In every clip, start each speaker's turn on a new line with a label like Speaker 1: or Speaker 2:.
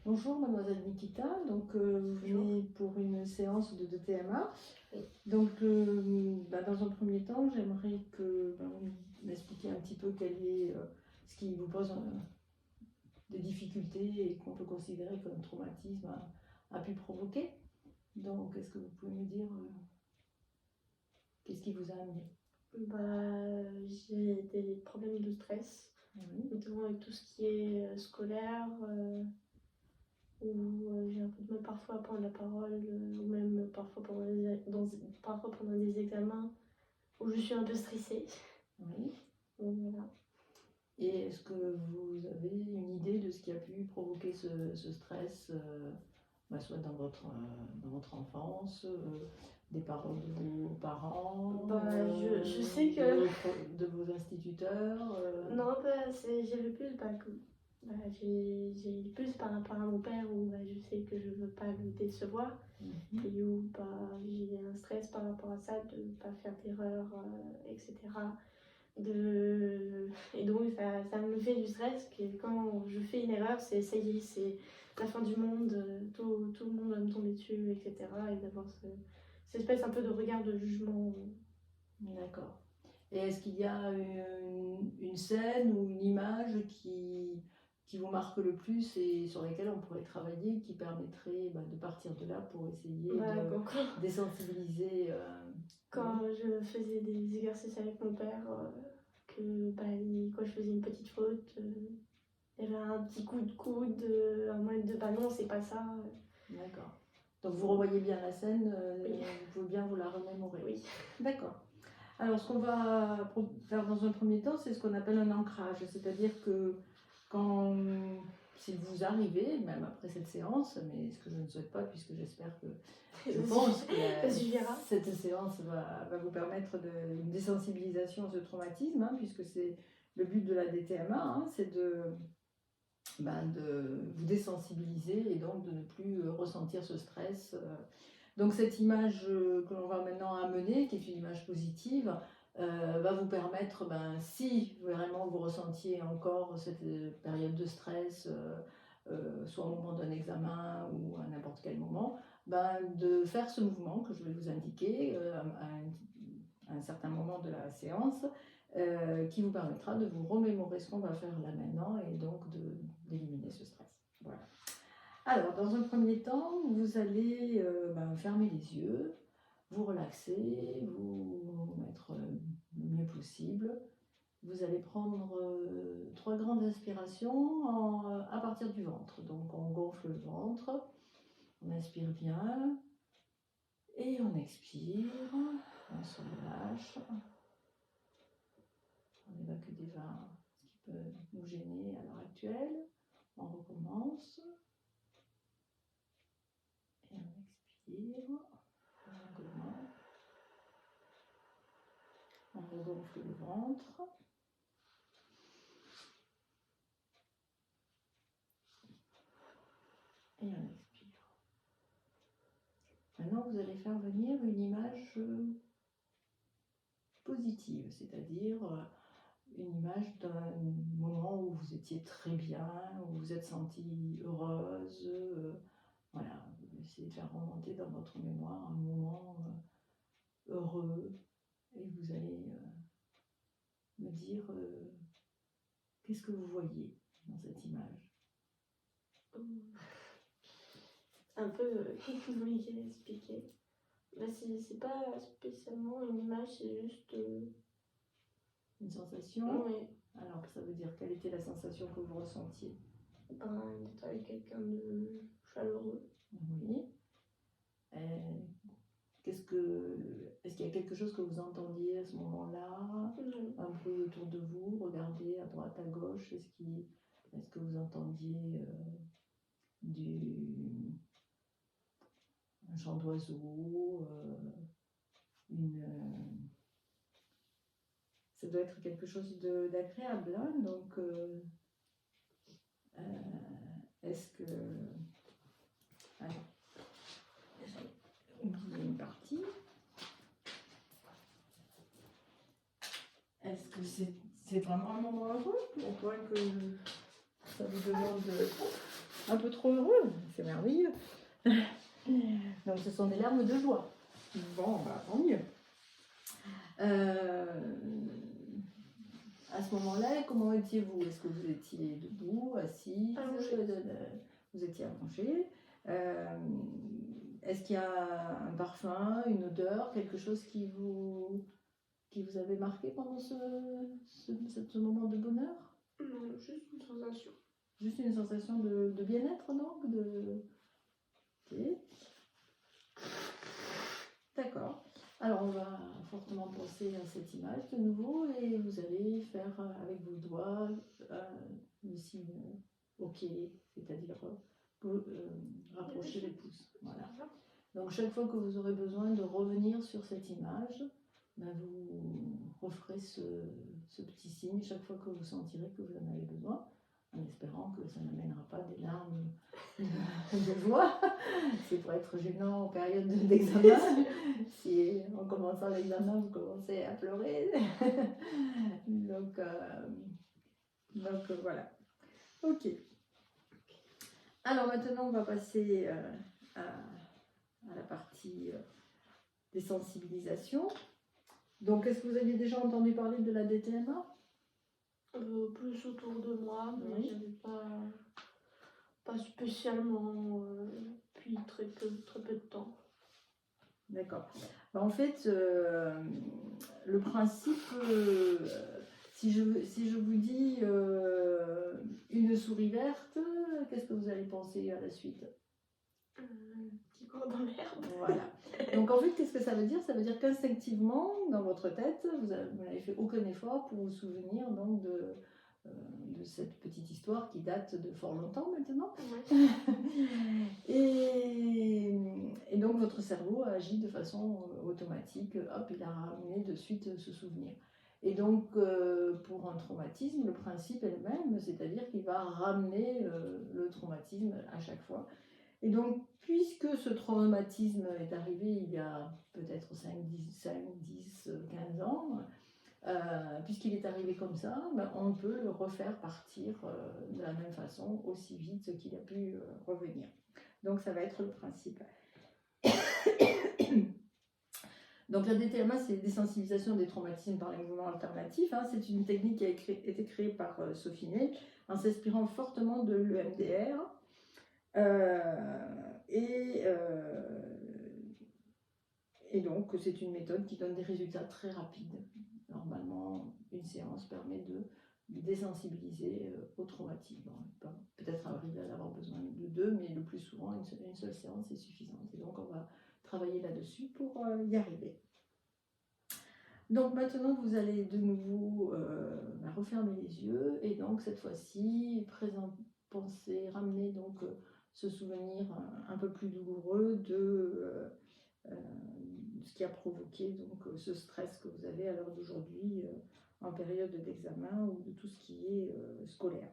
Speaker 1: Bonjour mademoiselle Nikita, donc vous venez pour une séance de TMA.
Speaker 2: Oui.
Speaker 1: Donc dans un premier temps, j'aimerais que vous m'expliquiez un petit peu quel est ce qui vous pose des difficultés et qu'on peut considérer comme traumatisme a pu provoquer. Donc est-ce que vous pouvez me dire qu'est-ce qui vous a amené?
Speaker 2: J'ai des problèmes de stress,
Speaker 1: Oui.
Speaker 2: notamment avec tout ce qui est scolaire, où j'ai un peu de mal parfois à prendre la parole, ou même parfois parfois pendant des examens, où je suis un peu stressée.
Speaker 1: Oui.
Speaker 2: Donc voilà.
Speaker 1: Et est-ce que vous avez une idée de ce qui a pu provoquer ce stress, soit dans votre enfance, des paroles de vos parents,
Speaker 2: Je sais que...
Speaker 1: de vos instituteurs
Speaker 2: Non, j'avais plus j'ai plus par rapport à mon père, où je sais que je veux pas le décevoir, et où j'ai un stress par rapport à ça, de ne pas faire d'erreur, etc. Et donc ça me fait du stress, que quand je fais une erreur, ça y est, c'est la fin du monde, tout le monde va me tomber dessus, etc. Et d'avoir cette espèce un peu de regard de jugement.
Speaker 1: D'accord. Et est-ce qu'il y a une scène ou une image qui vous marque le plus et sur lesquelles on pourrait travailler, qui permettrait de partir de là pour essayer de désensibiliser
Speaker 2: Quand je faisais des exercices avec mon père, quand je faisais une petite faute, il y avait un petit coup de coude, en mode de non, c'est pas ça.
Speaker 1: D'accord. Donc vous revoyez bien la scène,
Speaker 2: Oui.
Speaker 1: vous pouvez bien vous la remémorer.
Speaker 2: Oui.
Speaker 1: D'accord. Alors ce qu'on va faire dans un premier temps, c'est ce qu'on appelle un ancrage, c'est-à-dire que si vous arrivez, même après cette séance, mais ce que je ne souhaite pas, puisque j'espère que je pense que cette séance va vous permettre une désensibilisation à ce traumatisme, puisque c'est le but de la DTMA, c'est de vous désensibiliser et donc de ne plus ressentir ce stress. Donc cette image que l'on va maintenant amener, qui est une image positive, va vous permettre, si vraiment vous ressentiez encore cette période de stress, soit au moment d'un examen ou à n'importe quel moment, de faire ce mouvement que je vais vous indiquer à un certain moment de la séance, qui vous permettra de vous remémorer ce qu'on va faire là maintenant et donc d'éliminer ce stress. Voilà. Alors, dans un premier temps, vous allez fermer les yeux, vous relaxer, vous mettre le mieux possible. Vous allez prendre 3 grandes inspirations à partir du ventre. Donc, on gonfle le ventre, on inspire bien et on expire, on se relâche. On évacue déjà ce qui peut nous gêner à l'heure actuelle. On recommence. Et on expire. Longuement. On regonfle le ventre. Et on expire. Maintenant, vous allez faire venir une image positive, c'est-à-dire une image d'un moment où vous étiez très bien, où vous vous êtes sentie heureuse. Voilà, vous essayez de faire remonter dans votre mémoire un moment heureux et vous allez me dire qu'est-ce que vous voyez dans cette image.
Speaker 2: Un peu compliqué à expliquer. C'est pas spécialement une image, c'est juste
Speaker 1: une sensation.
Speaker 2: Oui.
Speaker 1: Alors ça veut dire quelle était la sensation que vous ressentiez?
Speaker 2: D'être avec quelqu'un de chaleureux.
Speaker 1: Oui. Est-ce qu'il y a quelque chose que vous entendiez à ce moment-là? Un peu autour de vous, regardez à droite, à gauche. Est-ce que vous entendiez un chant d'oiseau, ça doit être quelque chose d'agréable, hein? Donc est-ce que... Alors, j'ai oublié une partie. Est-ce que c'est vraiment un moment heureux au point que ça vous demande Un peu trop heureux, c'est merveilleux. Donc ce sont des larmes de joie. Bon, bah, tant mieux. À ce moment-là, comment étiez-vous? Est-ce que vous étiez debout, assise? Vous étiez allongée. Est-ce qu'il y a un parfum, une odeur, quelque chose qui vous avait marqué pendant ce moment de bonheur?
Speaker 2: Non, juste une sensation.
Speaker 1: Juste une sensation de bien-être, donc Ok. D'accord. Alors on va fortement penser à cette image de nouveau et vous allez faire avec vos doigts le signe OK, c'est-à-dire rapprocher les pouces. Voilà. Donc chaque fois que vous aurez besoin de revenir sur cette image, ben, vous referez ce petit signe chaque fois que vous sentirez que vous en avez besoin, en espérant que ça n'amènera pas des larmes de joie. C'est pour être gênant en période d'examen. Si en commençant l'examen, vous commencez à pleurer. donc voilà. Ok. Alors maintenant, on va passer à la partie des sensibilisations. Donc, est-ce que vous aviez déjà entendu parler de la DTMA?
Speaker 2: Plus autour de moi, mais
Speaker 1: Oui.
Speaker 2: j'avais pas spécialement depuis très peu de temps.
Speaker 1: D'accord. En fait, le principe, si je vous dis une souris verte, qu'est-ce que vous allez penser à la suite?
Speaker 2: Qui court dans l'herbe.
Speaker 1: Voilà. Donc en fait, qu'est-ce que ça veut dire? Ça veut dire qu'instinctivement, dans votre tête, vous n'avez fait aucun effort pour vous souvenir donc de cette petite histoire qui date de fort longtemps maintenant.
Speaker 2: Ouais.
Speaker 1: et donc votre cerveau a agi de façon automatique. Hop, il a ramené de suite ce souvenir. Et donc pour un traumatisme, le principe est le même, c'est-à-dire qu'il va ramener le traumatisme à chaque fois. Et donc, puisque ce traumatisme est arrivé il y a peut-être 5, 10, 15 ans, puisqu'il est arrivé comme ça, ben, on peut le refaire partir de la même façon, aussi vite qu'il a pu revenir. Donc, ça va être le principe. Donc, la DTMA, c'est désensibilisation des traumatismes par les mouvements alternatifs. Hein. C'est une technique qui a été créée par Sophie Ney en s'inspirant fortement de l'EMDR. Et donc, c'est une méthode qui donne des résultats très rapides. Normalement, une séance permet de désensibiliser au traumatisme. Peut-être arriver à avoir besoin de 2, mais le plus souvent, une seule séance est suffisante. Et donc, on va travailler là-dessus pour y arriver. Donc maintenant, vous allez de nouveau refermer les yeux et donc cette fois-ci, ramener donc ce souvenir un peu plus douloureux de ce qui a provoqué donc ce stress que vous avez à l'heure d'aujourd'hui en période d'examen ou de tout ce qui est scolaire.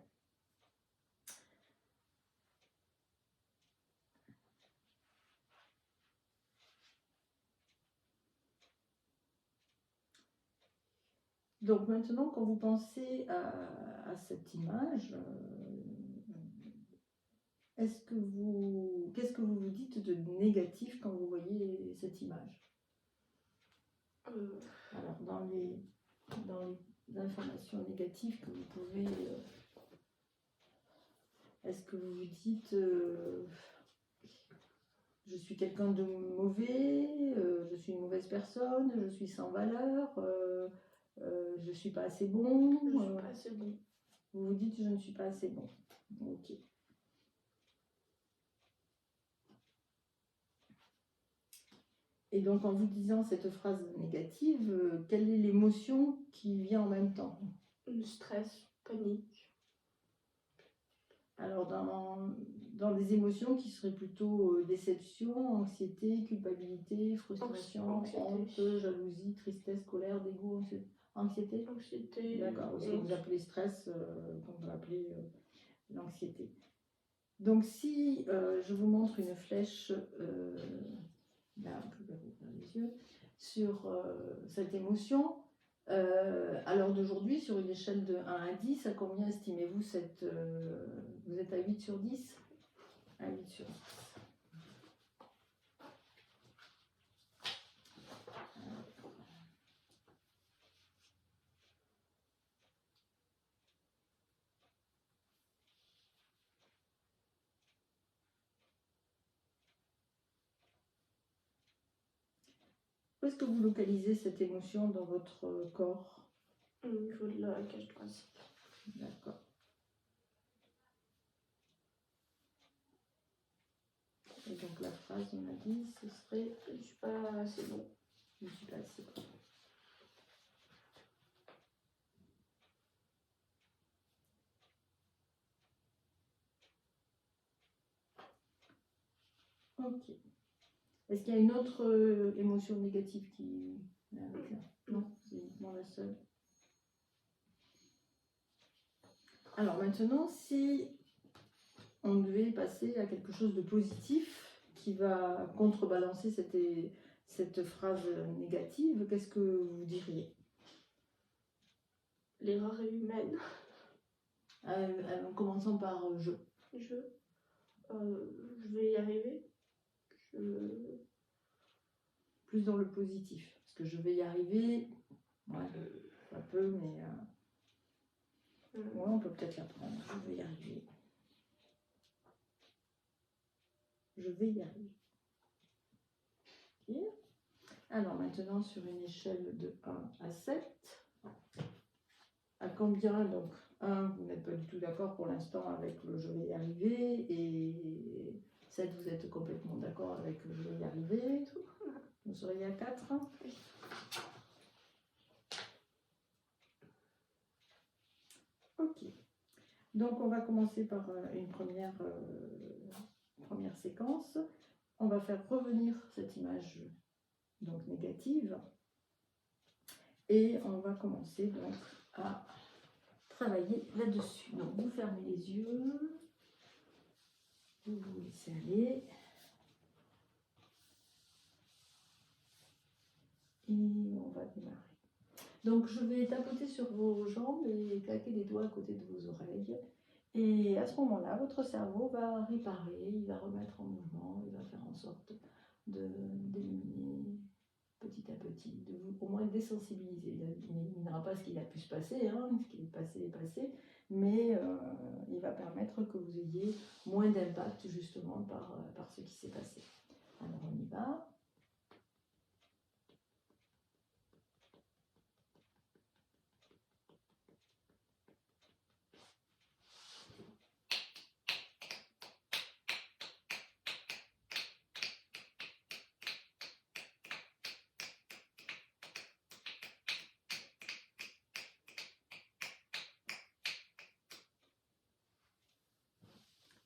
Speaker 1: Donc maintenant, quand vous pensez à cette image, qu'est-ce que vous vous dites de négatif quand vous voyez cette image? Alors, dans les informations négatives que vous pouvez... est-ce que vous vous dites je suis quelqu'un de mauvais, je suis une mauvaise personne, je suis sans valeur, je ne suis pas assez bon?
Speaker 2: Je ne suis pas assez bon.
Speaker 1: Vous vous dites je ne suis pas assez bon. Ok. Et donc, en vous disant cette phrase négative, quelle est l'émotion qui vient en même temps?
Speaker 2: Le stress, panique.
Speaker 1: Alors, dans des émotions qui seraient plutôt déception, anxiété, culpabilité, frustration, honte, jalousie, tristesse, colère, dégoût, anxiété?
Speaker 2: Anxiété.
Speaker 1: D'accord, ce que vous appelez stress, qu'on peut appeler l'anxiété. Donc, si je vous montre une flèche... là, on peut ouvrir les yeux, sur cette émotion. À l'heure d'aujourd'hui, sur une échelle de 1 à 10, à combien estimez-vous vous êtes à 8 sur 10? à 8 sur 10. Où est-ce que vous localisez cette émotion dans votre corps?
Speaker 2: Au niveau de la cage thoracique.
Speaker 1: D'accord. Et donc la phrase, on a dit, ce serait
Speaker 2: Je ne suis pas assez bon.
Speaker 1: je ne suis pas assez bon. Ok. Est-ce qu'il y a une autre émotion négative qui est avec là? Non, c'est uniquement la seule. Alors maintenant, si on devait passer à quelque chose de positif qui va contrebalancer cette phrase négative, qu'est-ce que vous diriez?
Speaker 2: L'erreur est humaine.
Speaker 1: En commençant par je.
Speaker 2: Je vais y arriver.
Speaker 1: Plus dans le positif. Parce que je vais y arriver, ouais, ça peut, mais ouais, on peut peut-être l'apprendre. Je vais y arriver. Je vais y arriver. Ok. Alors maintenant, sur une échelle de 1 à 7, à combien, donc 1, vous n'êtes pas du tout d'accord pour l'instant avec le je vais y arriver, et 7, vous êtes complètement d'accord avec le je vais y arriver. Vous seriez à 4.
Speaker 2: Oui.
Speaker 1: Ok. Donc on va commencer par une première séquence. On va faire revenir cette image donc négative et on va commencer donc à travailler là-dessus. Donc vous fermez les yeux, vous vous laissez aller et on va démarrer. Donc je vais tapoter sur vos jambes et claquer des doigts à côté de vos oreilles. Et à ce moment-là, votre cerveau va réparer, il va remettre en mouvement, il va faire en sorte d'éliminer petit à petit, de vous au moins désensibiliser. Il n'éliminera pas ce qu'il a pu se passer, hein, ce qui est passé, mais il va permettre que vous ayez moins d'impact justement par ce qui s'est passé. Alors on y va.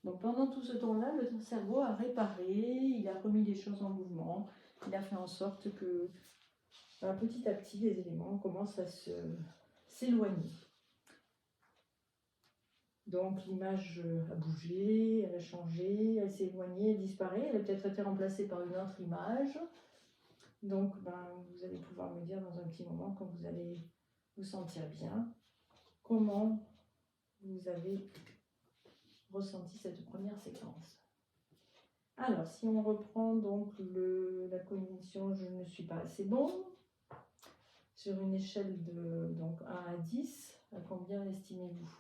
Speaker 1: Donc pendant tout ce temps-là, le cerveau a réparé, il a remis les choses en mouvement, il a fait en sorte que petit à petit les éléments commencent à s'éloigner. Donc l'image a bougé, elle a changé, elle s'est éloignée, elle disparaît, elle a peut-être été remplacée par une autre image. Donc vous allez pouvoir me dire dans un petit moment, quand vous allez vous sentir bien, comment vous avez ressenti cette première séquence. Alors, si on reprend donc la cognition « je ne suis pas assez bon », sur une échelle de donc 1 à 10, à combien estimez-vous?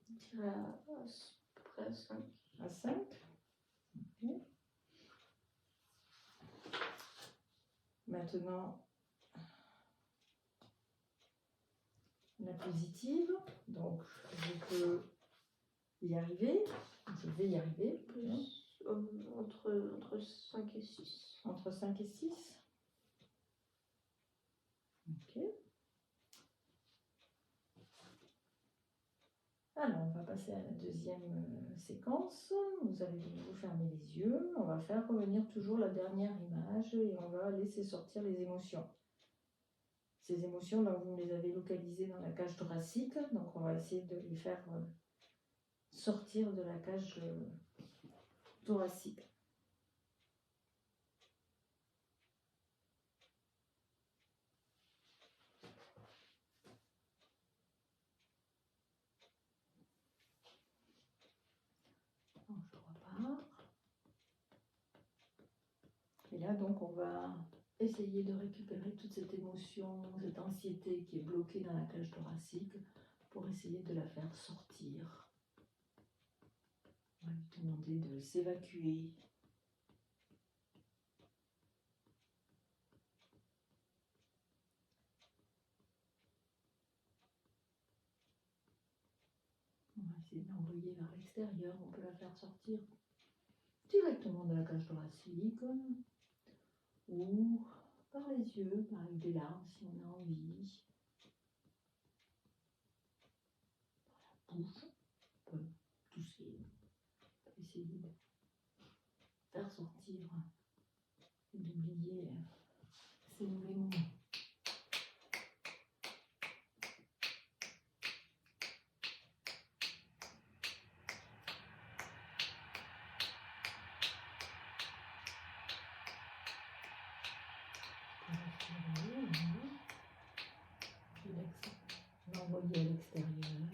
Speaker 2: Je dirais à peu près à 5.
Speaker 1: À 5. Okay. Maintenant, la positive, donc je peux y arriver, je vais y arriver.
Speaker 2: Plus, entre 5 et 6.
Speaker 1: Entre 5 et 6. Ok. Alors, on va passer à la deuxième séquence. Vous allez vous fermer les yeux. On va faire revenir toujours la dernière image et on va laisser sortir les émotions. Ces émotions, là, vous les avez localisées dans la cage thoracique. Donc, on va essayer de les faire sortir de la cage thoracique. Donc, je repars. là, donc, on va essayer de récupérer toute cette émotion, cette anxiété qui est bloquée dans la cage thoracique pour essayer de la faire sortir. On va lui demander de s'évacuer. On va essayer de l'envoyer vers l'extérieur. On peut la faire sortir directement de la cage thoracique ou par les yeux, avec des larmes si on a envie. Dans la bouche, on peut tousser. On peut essayer de faire sortir et d'oublier ces mauvais moments. L'envoyer à l'extérieur.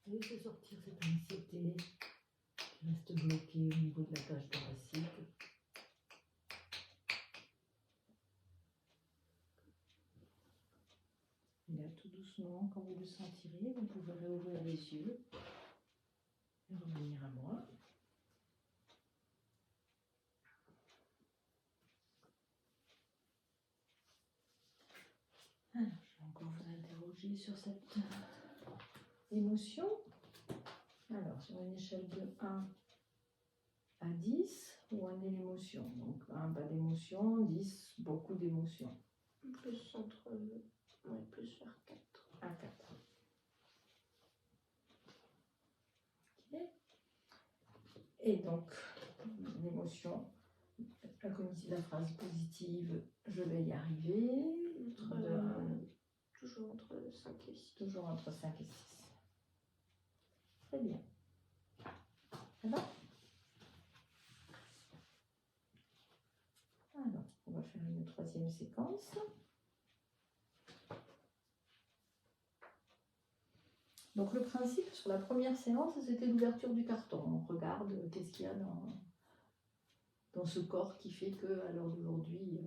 Speaker 1: Laissez sortir cette anxiété qui reste bloquée au niveau de la cage thoracique. Et là, tout doucement, quand vous le sentirez, vous pouvez réouvrir les yeux et revenir à moi. Alors, je vais encore vous interroger sur cette émotion. Alors, sur une échelle de 1 à 10, où en est l'émotion? Donc, 1, pas d'émotion, 10, beaucoup d'émotions.
Speaker 2: Plus entre... Ouais, plus vers 4.
Speaker 1: À 4. Ok. Et donc, l'émotion, la phrase positive, je vais y arriver.
Speaker 2: Toujours entre 5 et 6.
Speaker 1: Toujours entre 5 et 6. Très bien. Ça va? Alors, on va faire une troisième séquence. Donc, le principe sur la première séance, c'était l'ouverture du carton. On regarde qu'est-ce qu'il y a dans ce corps qui fait qu'à l'heure d'aujourd'hui,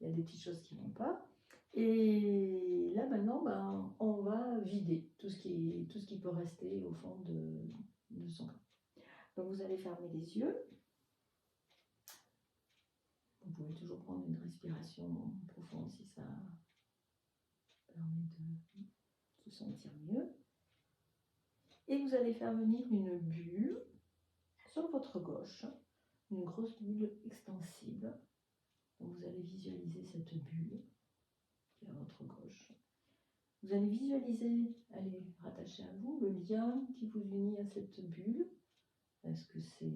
Speaker 1: il y a des petites choses qui ne vont pas. Et là, maintenant, on va vider tout ce qui peut rester au fond de son corps. Donc, vous allez fermer les yeux. Vous pouvez toujours prendre une respiration profonde si ça permet de se sentir mieux. Et vous allez faire venir une bulle sur votre gauche, une grosse bulle extensible. Donc, vous allez visualiser cette bulle qui est à votre gauche. Vous allez visualiser, elle est rattachée à vous, le lien qui vous unit à cette bulle. Est-ce que c'est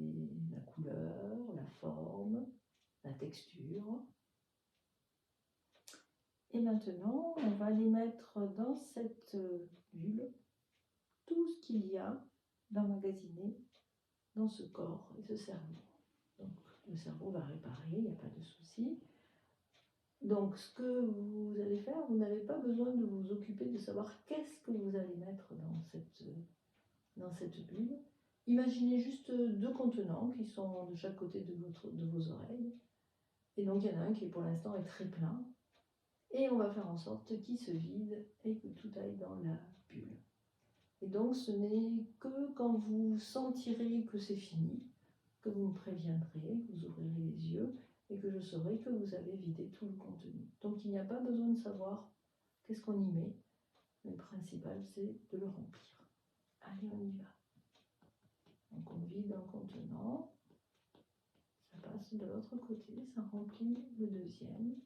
Speaker 1: la couleur, la forme, la texture? Et maintenant, on va aller mettre dans cette bulle tout ce qu'il y a d'emmagasiné dans ce corps et ce cerveau. Donc, le cerveau va réparer, il n'y a pas de souci. Donc, ce que vous allez faire, vous n'avez pas besoin de vous occuper de savoir qu'est-ce que vous allez mettre dans cette bulle. Imaginez juste 2 contenants qui sont de chaque côté de vos oreilles. Et donc, il y en a un qui, pour l'instant, est très plein. Et on va faire en sorte qu'il se vide et que tout aille dans la bulle. Et donc, ce n'est que quand vous sentirez que c'est fini, que vous me préviendrez, que vous ouvrirez les yeux et que je saurai que vous avez vidé tout le contenu. Donc, il n'y a pas besoin de savoir qu'est-ce qu'on y met. Le principal, c'est de le remplir. Allez, on y va. Donc, on vide un contenant. Ça passe de l'autre côté, ça remplit le deuxième.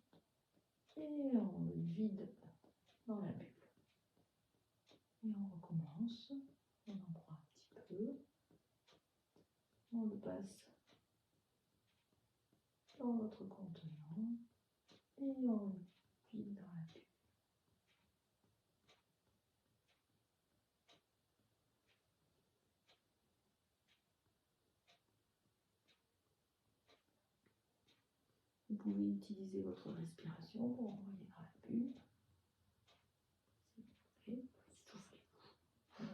Speaker 1: Et on le vide dans la bulle. Et on recommence. On en prend un petit peu. On le passe dans notre contenant et on le vide dans la bulle. Vous pouvez utiliser votre respiration pour envoyer dans la bulle. S'il vous plaît, soufflez.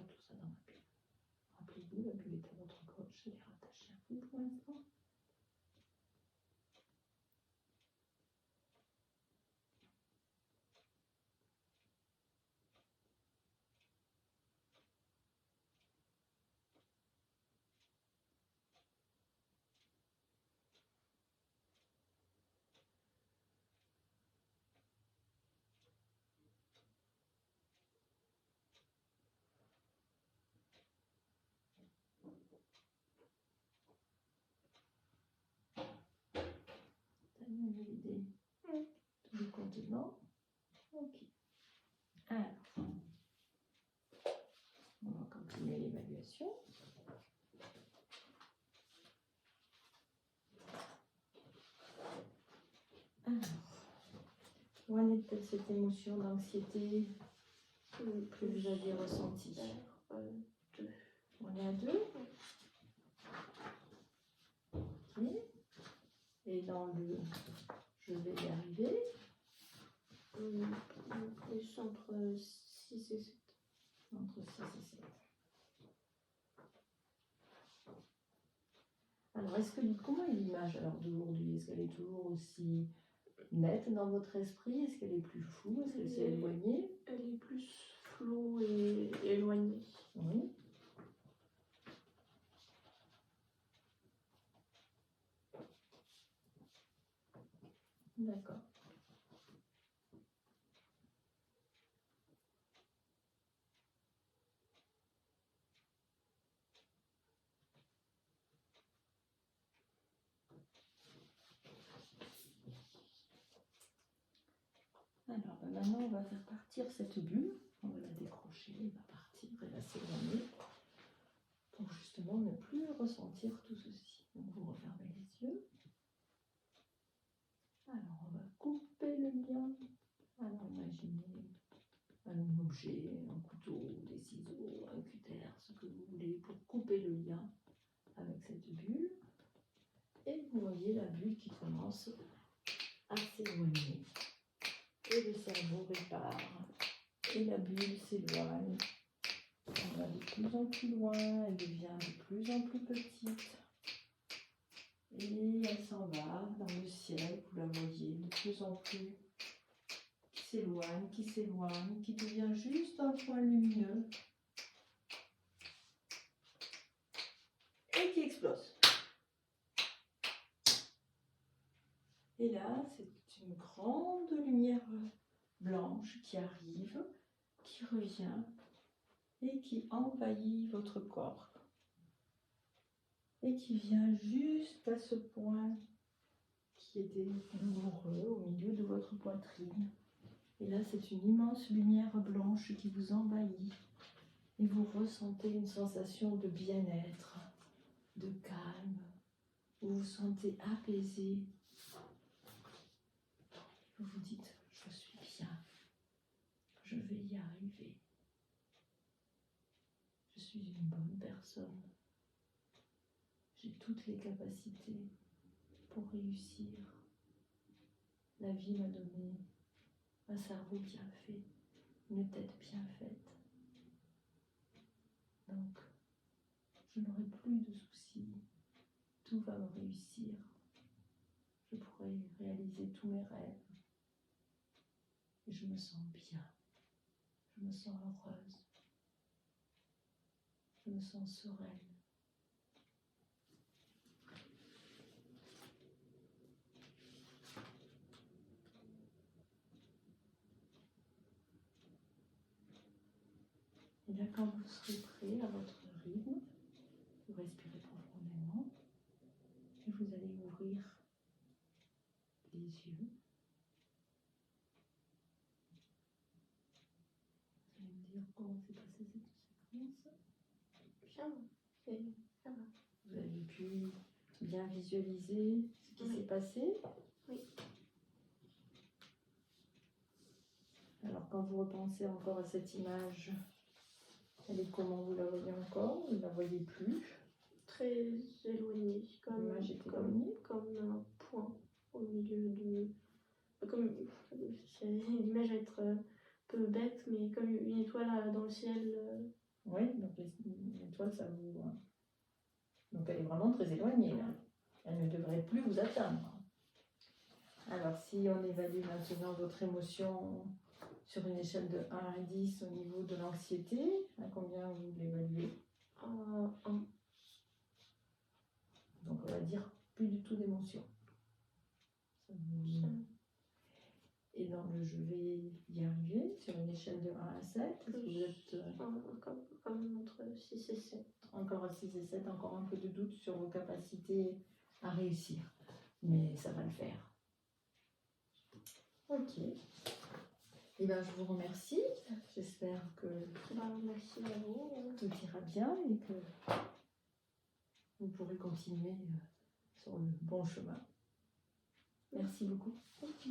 Speaker 1: vider tout le contenant. Ok. Alors, on va continuer l'évaluation. Alors, où en est cette émotion d'anxiété que vous aviez ressentie?
Speaker 2: Deux.
Speaker 1: On est à 2. Ok. Et dans le je vais y arriver.
Speaker 2: Plus entre 6 et 7.
Speaker 1: Entre 6 et 7. Alors, comment est l'image alors d'aujourd'hui? Est-ce qu'elle est toujours aussi nette dans votre esprit? Est-ce qu'elle est plus floue? Est-ce qu'elle s'est éloignée?
Speaker 2: Elle est plus floue et éloignée.
Speaker 1: Oui. D'accord. Alors, maintenant, on va faire partir cette bulle. On va la décrocher, elle va partir, elle va s'éloigner pour justement ne plus ressentir tout ceci. Donc, vous refermez les yeux. Alors, on va couper le lien. Alors, imaginez un objet, un couteau, des ciseaux, un cutter, ce que vous voulez pour couper le lien avec cette bulle. Et vous voyez la bulle qui commence à s'éloigner. Et le cerveau répare. Et la bulle s'éloigne. Elle va de plus en plus loin, elle devient de plus en plus petite. Et elle s'en va dans le ciel, vous la voyez de plus en plus. Qui s'éloigne, qui devient juste un point lumineux. Et qui explose. Et là, c'est une grande lumière blanche qui arrive, qui revient et qui envahit votre corps. Et qui vient juste à ce point qui était douloureux au milieu de votre poitrine. Et là, c'est une immense lumière blanche qui vous envahit. Et vous ressentez une sensation de bien-être, de calme. Vous vous sentez apaisé. Vous vous dites, je suis bien. Je vais y arriver. Je suis une bonne personne. J'ai toutes les capacités pour réussir. La vie m'a donné un cerveau bien fait, une tête bien faite. Donc, je n'aurai plus de soucis. Tout va me réussir. Je pourrai réaliser tous mes rêves. Et je me sens bien. Je me sens heureuse. Je me sens sereine. Et là, quand vous serez prêt à votre rythme, vous respirez profondément et vous allez ouvrir les yeux. Vous allez me dire comment s'est passée cette séquence.
Speaker 2: Bien, ça va.
Speaker 1: Vous avez pu bien visualiser ce qui s'est passé.
Speaker 2: Oui.
Speaker 1: Alors, quand vous repensez encore à cette image, elle est comment? Vous la voyez encore? Vous ne la voyez plus?
Speaker 2: Très éloignée, comme un point au milieu de... L'image va être un peu bête, mais comme une étoile dans le ciel.
Speaker 1: Oui, donc l'étoile, ça vous... Donc elle est vraiment très éloignée, là. Elle ne devrait plus vous atteindre. Alors, si on évalue maintenant votre émotion sur une échelle de 1 à 10 au niveau de l'anxiété, à combien vous l'évaluez?
Speaker 2: 1.
Speaker 1: Donc, on va dire plus du tout d'émotion. Et dans le je vais y arriver, sur une échelle de 1 à 7, est-ce que vous êtes...
Speaker 2: Comme entre 6 et 7.
Speaker 1: Encore à 6 et 7, encore un peu de doute sur vos capacités à réussir. Mais ça va le faire. Ok. Eh bien, je vous remercie. J'espère que
Speaker 2: Merci à vous.
Speaker 1: tout ira bien et que vous pourrez continuer sur le bon chemin. Merci beaucoup.
Speaker 2: Ok.